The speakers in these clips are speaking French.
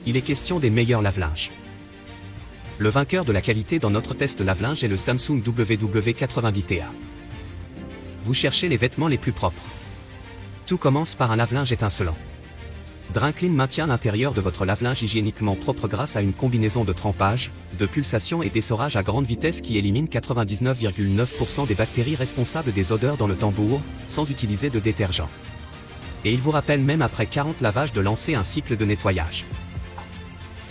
il est question des meilleurs lave-linges. Le vainqueur de la qualité dans notre test lave-linge est le Samsung WW90TA. Vous cherchez les vêtements les plus propres. Tout commence par un lave-linge étincelant. Dryclean maintient l'intérieur de votre lave-linge hygiéniquement propre grâce à une combinaison de trempage, de pulsation et d'essorage à grande vitesse qui élimine 99,9% des bactéries responsables des odeurs dans le tambour, sans utiliser de détergent. Et il vous rappelle même après 40 lavages de lancer un cycle de nettoyage.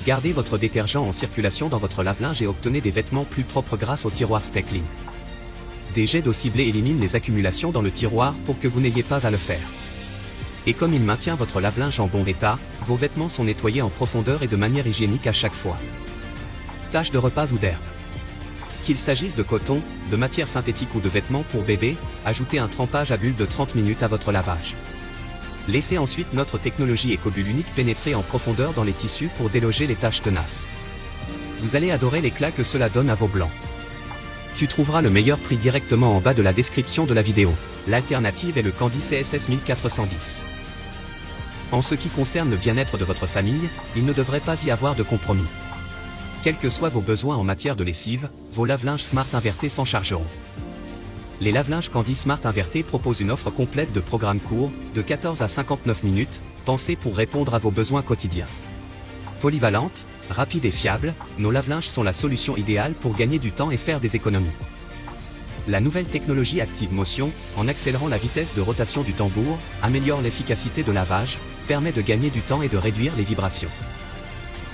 Gardez votre détergent en circulation dans votre lave-linge et obtenez des vêtements plus propres grâce au tiroir Stay Clean. Des jets d'eau ciblée éliminent les accumulations dans le tiroir pour que vous n'ayez pas à le faire. Et comme il maintient votre lave-linge en bon état, vos vêtements sont nettoyés en profondeur et de manière hygiénique à chaque fois. Taches de repas ou d'herbe. Qu'il s'agisse de coton, de matière synthétique ou de vêtements pour bébé, ajoutez un trempage à bulle de 30 minutes à votre lavage. Laissez ensuite notre technologie EcoBulle unique pénétrer en profondeur dans les tissus pour déloger les taches tenaces. Vous allez adorer l'éclat que cela donne à vos blancs. Tu trouveras le meilleur prix directement en bas de la description de la vidéo. L'alternative est le Candy CSS 1410. En ce qui concerne le bien-être de votre famille, il ne devrait pas y avoir de compromis. Quels que soient vos besoins en matière de lessive, vos lave-linges Smart invertés s'en chargeront. Les lave-linges Candy Smart invertés proposent une offre complète de programmes courts, de 14 à 59 minutes, pensés pour répondre à vos besoins quotidiens. Polyvalentes, rapides et fiables, nos lave-linges sont la solution idéale pour gagner du temps et faire des économies. La nouvelle technologie Active Motion, en accélérant la vitesse de rotation du tambour, améliore l'efficacité de lavage, permet de gagner du temps et de réduire les vibrations.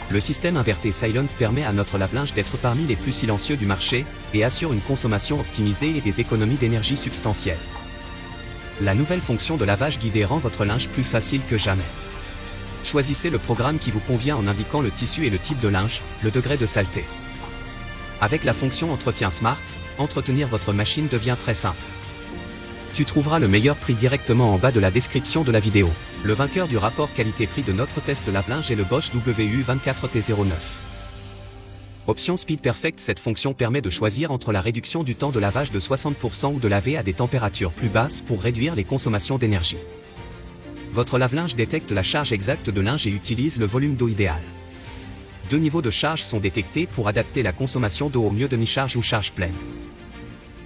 Le système inverté Silent permet à notre lave-linge d'être parmi les plus silencieux du marché, et assure une consommation optimisée et des économies d'énergie substantielles. La nouvelle fonction de lavage guidé rend votre linge plus facile que jamais. Choisissez le programme qui vous convient en indiquant le tissu et le type de linge, le degré de saleté. Avec la fonction Entretien Smart, entretenir votre machine devient très simple. Tu trouveras le meilleur prix directement en bas de la description de la vidéo. Le vainqueur du rapport qualité-prix de notre test lave-linge est le Bosch WU24T09. Option Speed Perfect. Cette fonction permet de choisir entre la réduction du temps de lavage de 60% ou de laver à des températures plus basses pour réduire les consommations d'énergie. Votre lave-linge détecte la charge exacte de linge et utilise le volume d'eau idéal. 2 niveaux de charge sont détectés pour adapter la consommation d'eau au mieux demi-charge ou charge pleine.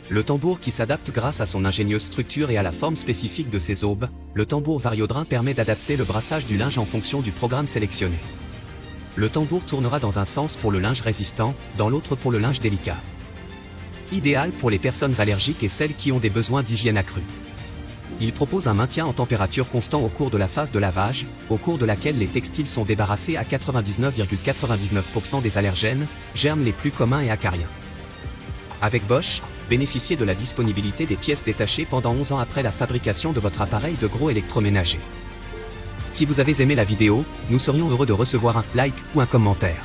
Le tambour qui s'adapte grâce à son ingénieuse structure et à la forme spécifique de ses aubes, le tambour variodrin permet d'adapter le brassage du linge en fonction du programme sélectionné. Le tambour tournera dans un sens pour le linge résistant, dans l'autre pour le linge délicat. Idéal pour les personnes allergiques et celles qui ont des besoins d'hygiène accrus. Il propose un maintien en température constant au cours de la phase de lavage, au cours de laquelle les textiles sont débarrassés à 99,99% des allergènes, germes les plus communs et acariens. Avec Bosch, bénéficiez de la disponibilité des pièces détachées pendant 11 ans après la fabrication de votre appareil de gros électroménager. Si vous avez aimé la vidéo, nous serions heureux de recevoir un like ou un commentaire.